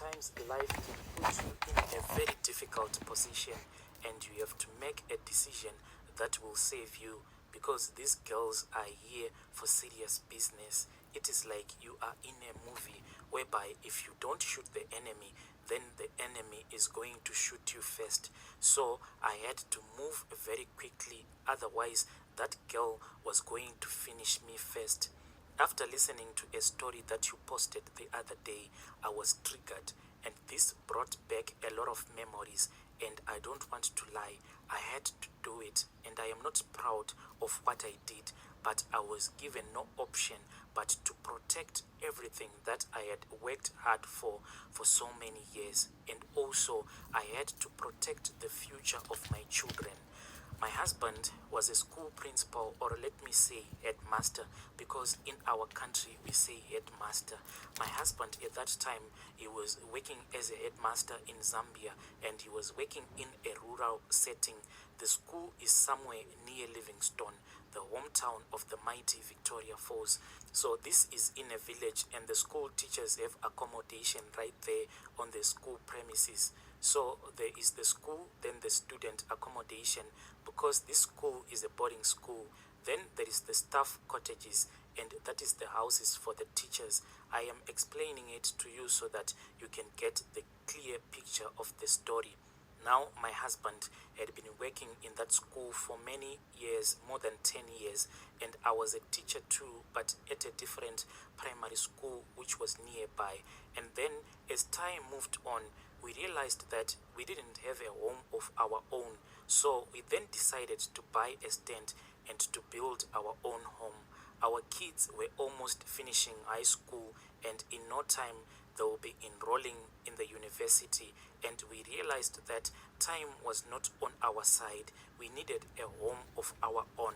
sometimes life can put you in a very difficult position and you have to make a decision that will save you, because these girls are here for serious business. It is like you are in a movie whereby if you don't shoot the enemy, then the enemy is going to shoot you first. So I had to move very quickly, otherwise that girl was going to finish me first. After listening to a story that you posted the other day, I was triggered, and this brought back a lot of memories, and I don't want to lie. I had to do it, and I am not proud of what I did, but I was given no option but to protect everything that I had worked hard for so many years. And also, I had to protect the future of my children. My husband was a school principal, or let me say headmaster, because in our country we say headmaster. My husband at that time, he was working as a headmaster in Zambia, and he was working in a rural setting. The school is somewhere near Livingstone, the hometown of the mighty Victoria Falls. So this is in a village, and the school teachers have accommodation right there on the school premises. So there is the school, then the student accommodation, because this school is a boarding school. Then there is the staff cottages, and that is the houses for the teachers. I am explaining it to you so that you can get the clear picture of the story. Now, my husband had been working in that school for many years, more than 10 years, and I was a teacher too, but at a different primary school which was nearby. And then, as time moved on, we realized that we didn't have a home of our own. So we then decided to buy a stand and to build our own home. Our kids were almost finishing high school, and in no time they will be enrolling in the university, and we realized that time was not on our side. We needed a home of our own.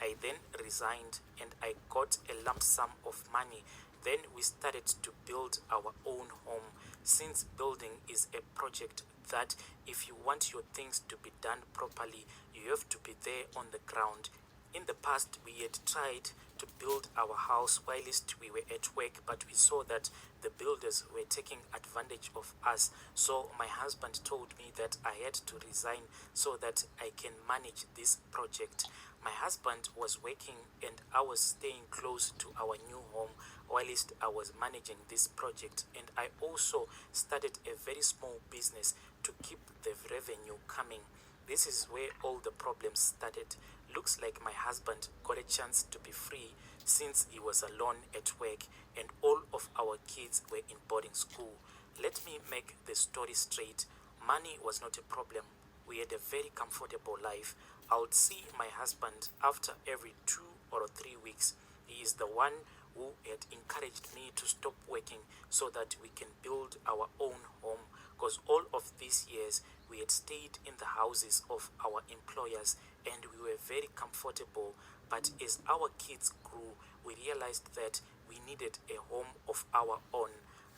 I then resigned and I got a lump sum of money. Then we started to build our own home, since building is a project that if you want your things to be done properly, you have to be there on the ground. In the past, we had tried to build our house whilst we were at work, but we saw that the builders were taking advantage of us. So my husband told me that I had to resign so that I can manage this project. My husband was working and I was staying close to our new home whilst I was managing this project, and I also started a very small business to keep the revenue coming. This is where all the problems started. Looks like my husband got a chance to be free since he was alone at work and all of our kids were in boarding school. Let me make the story straight. Money was not a problem. We had a very comfortable life. I would see my husband after every 2 or 3 weeks. He is the one who had encouraged me to stop working so that we can build our own home, because all of these years we had stayed in the houses of our employers and we were very comfortable. But as our kids grew, we realized that we needed a home of our own.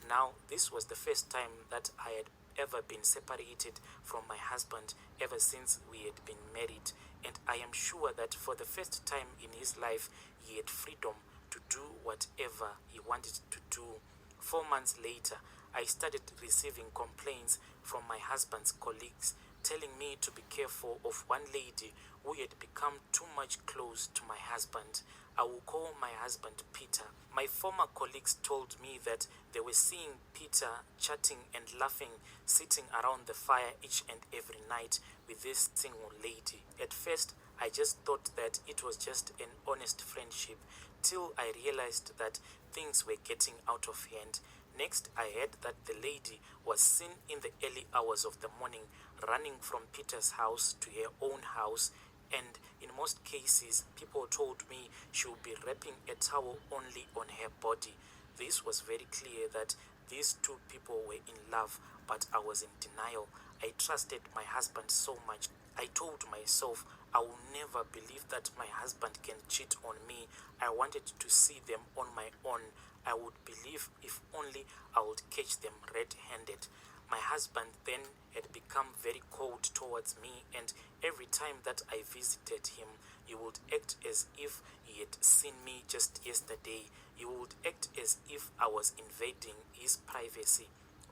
Now, this was the first time that I had ever been separated from my husband ever since we had been married, and I am sure that for the first time in his life he had freedom to do whatever he wanted to do. 4 months later, I started receiving complaints from my husband's colleagues telling me to be careful of one lady who had become too much close to my husband. I will call my husband Peter. My former colleagues told me that they were seeing Peter chatting and laughing, sitting around the fire each and every night with this single lady. At first, I just thought that it was just an honest friendship, till I realized that things were getting out of hand. Next, I heard that the lady was seen in the early hours of the morning running from Peter's house to her own house, and in most cases, people told me she would be wrapping a towel only on her body. This was very clear that these two people were in love, but I was in denial. I trusted my husband so much. I told myself I will never believe that my husband can cheat on me. I wanted to see them on my own. I would believe if only I would catch them red-handed. My husband then had become very cold towards me, and every time that I visited him, he would act as if he had seen me just yesterday. He would act as if I was invading his privacy.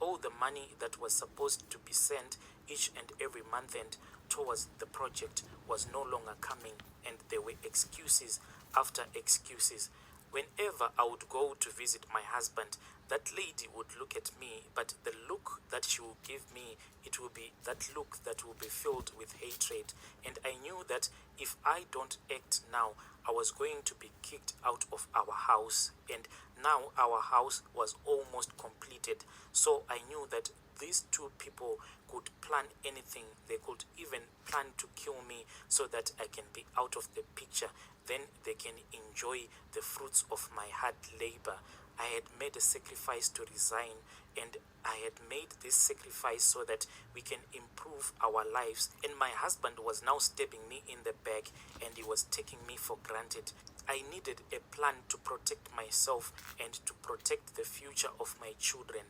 all the money that was supposed to be sent each and every month and towards the project was no longer coming, and there were excuses after excuses. Whenever I would go to visit my husband, that lady would look at me, but the look that she will give me, it will be that look that will be filled with hatred. And I knew that if I don't act now, I was going to be kicked out of our house. And now our house was almost completed. So I knew that these two people could plan anything. They could even plan to kill me so that I can be out of the picture. Then they can enjoy the fruits of my hard labor. I had made a sacrifice to resign, and I had made this sacrifice so that we can improve our lives. And my husband was now stabbing me in the back, and he was taking me for granted. I needed a plan to protect myself and to protect the future of my children.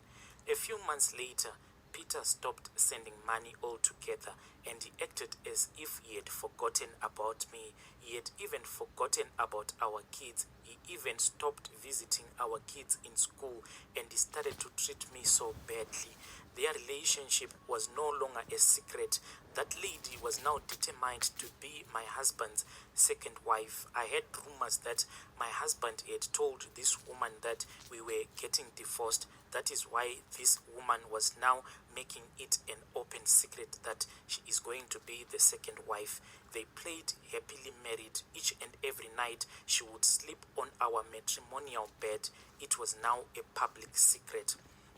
A few months later, Peter stopped sending money altogether, and he acted as if he had forgotten about me. He had even forgotten about our kids. He even stopped visiting our kids in school, and he started to treat me so badly. Their relationship was no longer a secret. That lady was now determined to be my husband's second wife. I heard rumors that my husband had told this woman that we were getting divorced. That is why this woman was now making it an open secret that she is going to be the second wife. They played happily married. Each and every night she would sleep on our matrimonial bed. It was now a public secret.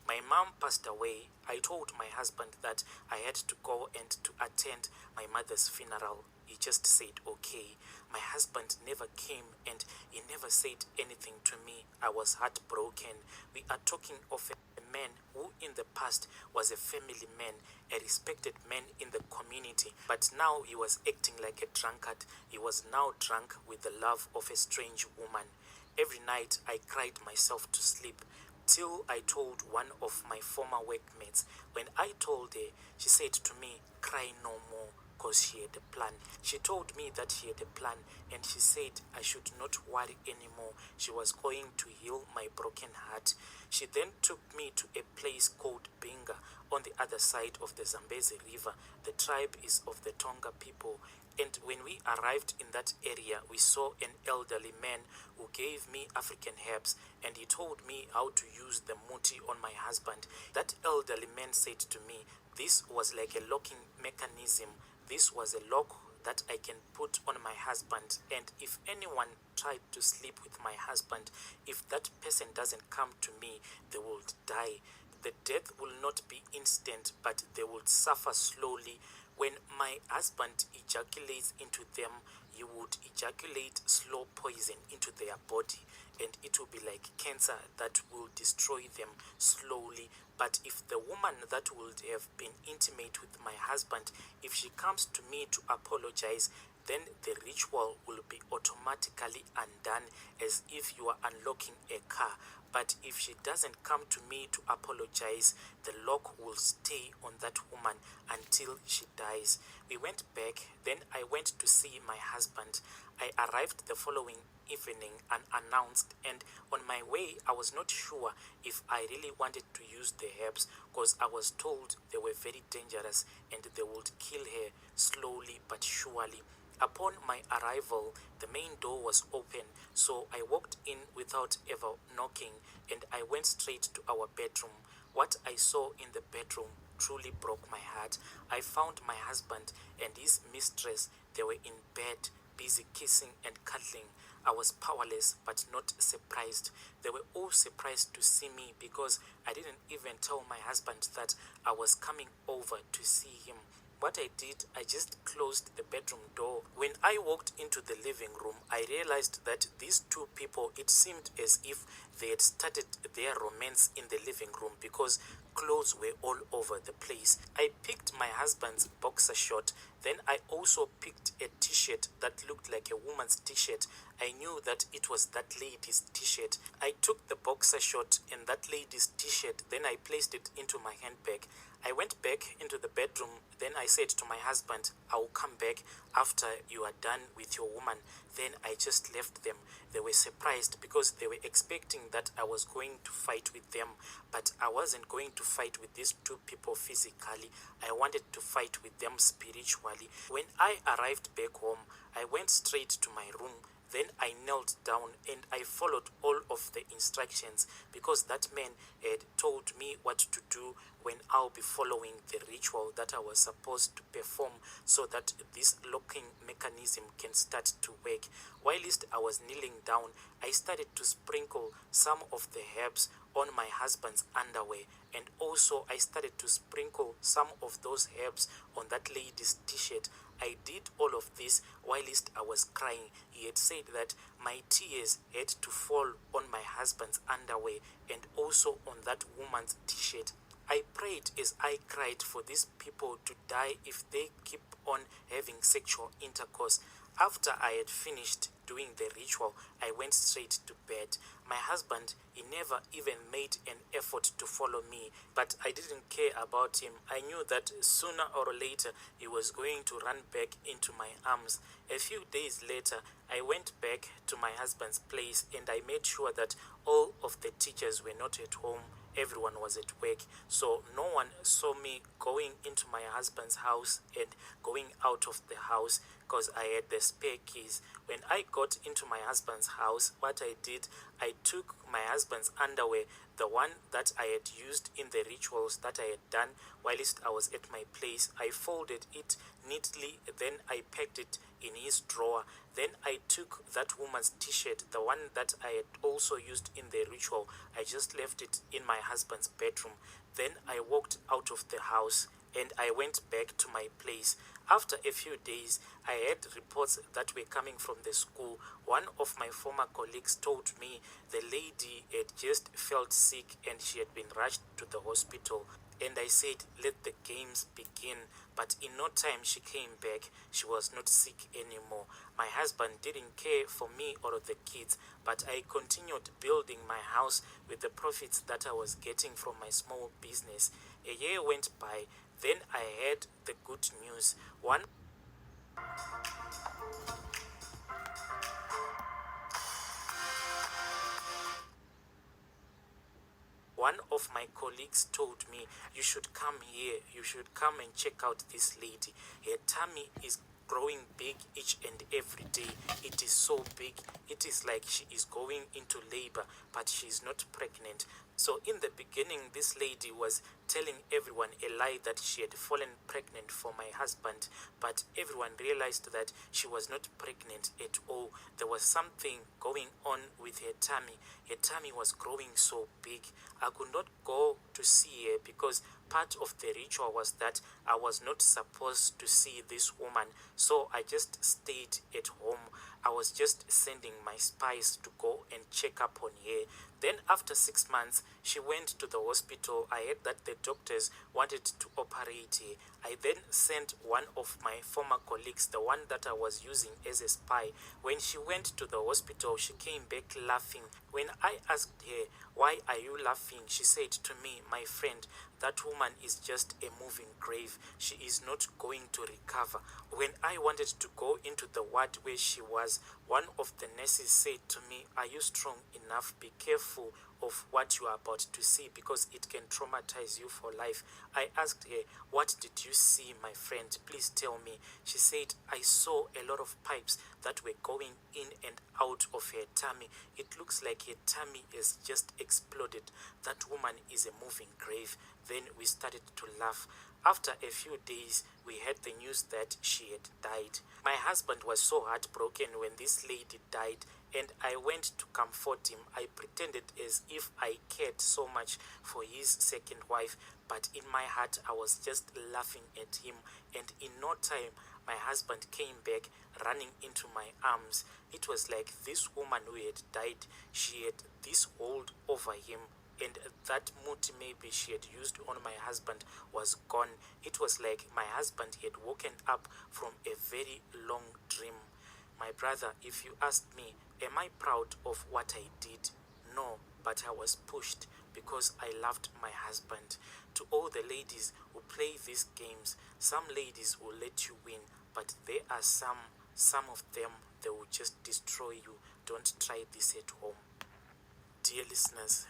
My mom passed away. I told my husband that I had to go and to attend my mother's funeral. He just said okay. My husband never came, and he never said anything to me. I was heartbroken. We are talking of a man who in the past was a family man, a respected man in the community, but now he was acting like a drunkard. He was now drunk with the love of a strange woman. Every night I cried myself to sleep, till I told one of my former workmates. When I told her, she said to me, "Cry no more," because she had a plan. She told me that she had a plan, and she said I should not worry anymore. She was going to heal my broken heart. She then took me to a place called Binga on the other side of the Zambezi River. The tribe is of the Tonga people. And when we arrived in that area, we saw an elderly man who gave me African herbs, and he told me how to use the muti on my husband. That elderly man said to me, this was like a locking mechanism. This was a lock that I can put on my husband, and if anyone tried to sleep with my husband, if that person doesn't come to me, they will die. The death will not be instant, but they will suffer slowly. When my husband ejaculates into them, he would ejaculate slow poison into their body, and it will be like cancer that will destroy them slowly. But if the woman that would have been intimate with my husband, if she comes to me to apologize, then the ritual will be automatically undone, as if you are unlocking a car. But if she doesn't come to me to apologize, the lock will stay on that woman until she dies. We went back, then I went to see my husband. I arrived the following evening unannounced, and on my way I was not sure if I really wanted to use the herbs, because I was told they were very dangerous and they would kill her slowly but surely. Upon my arrival, the main door was open, so I walked in without ever knocking, and I went straight to our bedroom. What I saw in the bedroom truly broke my heart. I found my husband and his mistress. They were in bed, busy kissing and cuddling. I was powerless but not surprised. They were all surprised to see me because I didn't even tell my husband that I was coming over to see him. What I did, I just closed the bedroom door. When I walked into the living room, I realized that these two people, it seemed as if they had started their romance in the living room because clothes were all over the place. I picked my husband's boxer short, Then I also picked a t-shirt that looked like a woman's t-shirt. I knew that it was that lady's t-shirt. I took the boxer short and that lady's t-shirt, then I placed it into my handbag. I went back into the bedroom. Then I said to my husband, I will come back after you are done with your woman. Then I just left them. They were surprised because they were expecting that I was going to fight with them, but I wasn't going to fight with these two people physically. I wanted to fight with them spiritually. When I arrived back home, I went straight to my room. Then I knelt down and I followed all of the instructions because that man had told me what to do when I'll be following the ritual that I was supposed to perform so that this locking mechanism can start to work. Whilst I was kneeling down, I started to sprinkle some of the herbs on my husband's underwear, and also I started to sprinkle some of those herbs on that lady's t-shirt. I did all of this whilst I was crying. He had said that my tears had to fall on my husband's underwear and also on that woman's t-shirt. I prayed as I cried for these people to die if they keep on having sexual intercourse. After I had finished doing the ritual, I went straight to bed. My husband, he never even made an effort to follow me, but I didn't care about him. I knew that sooner or later he was going to run back into my arms. A few days later, I went back to my husband's place and I made sure that all of the teachers were not at home. Everyone was at work, so no one saw me going into my husband's house and going out of the house because I had the spare keys. When I got into my husband's house, what I did, I took my husband's underwear, the one that I had used in the rituals that I had done whilst I was at my place. I folded it neatly, then I packed it in his drawer. Then I took that woman's t-shirt, the one that I had also used in the ritual. I just left it in my husband's bedroom. Then I walked out of the house and I went back to my place. After a few days, I had reports that were coming from the school. One of my former colleagues told me the lady had just felt sick and she had been rushed to the hospital. And I said, let the games begin. But in no time she came back. She was not sick anymore. My husband didn't care for me or the kids, but I continued building my house with the profits that I was getting from my small business. A year went by. Then I heard the good news. One of my colleagues told me, you should come here, you should come and check out this lady. Her tummy is growing big each and every day. It is so big, it is like she is going into labor, but she is not pregnant. So in the beginning, this lady was telling everyone a lie that she had fallen pregnant for my husband, but everyone realized that she was not pregnant at all. There was something going on with her tummy. Her tummy was growing so big. I could not go to see her because part of the ritual was that I was not supposed to see this woman, so I just stayed at home. I was just sending my spies to go and check up on her. Then after 6 months, she went to the hospital. I heard that the doctors wanted to operate her. I then sent one of my former colleagues, the one that I was using as a spy. When she went to the hospital, she came back laughing. When I asked her, why are you laughing? She said to me, my friend, that woman is just a moving grave. She is not going to recover. When I wanted to go into the ward where she was, one of the nurses said to me, are you strong enough? Be careful of what you are about to see because it can traumatize you for life. I asked her, what did you see, my friend? Please tell me. She said, I saw a lot of pipes that were going in and out of her tummy. It looks like her tummy has just exploded. That woman is a moving grave. Then we started to laugh. After a few days, we heard the news that she had died. My husband was so heartbroken when this lady died, and I went to comfort him. I pretended as if I cared so much for his second wife, but in my heart, I was just laughing at him. And in no time, my husband came back running into my arms. It was like this woman who had died, she had this hold over him. and that mood maybe she had used on my husband was gone. It was like my husband had woken up from a very long dream. My brother, if you ask me, am I proud of what I did? No, but I was pushed because I loved my husband. To all the ladies who play these games, some ladies will let you win, but there are some of them, they will just destroy you. Don't try this at home. Dear listeners,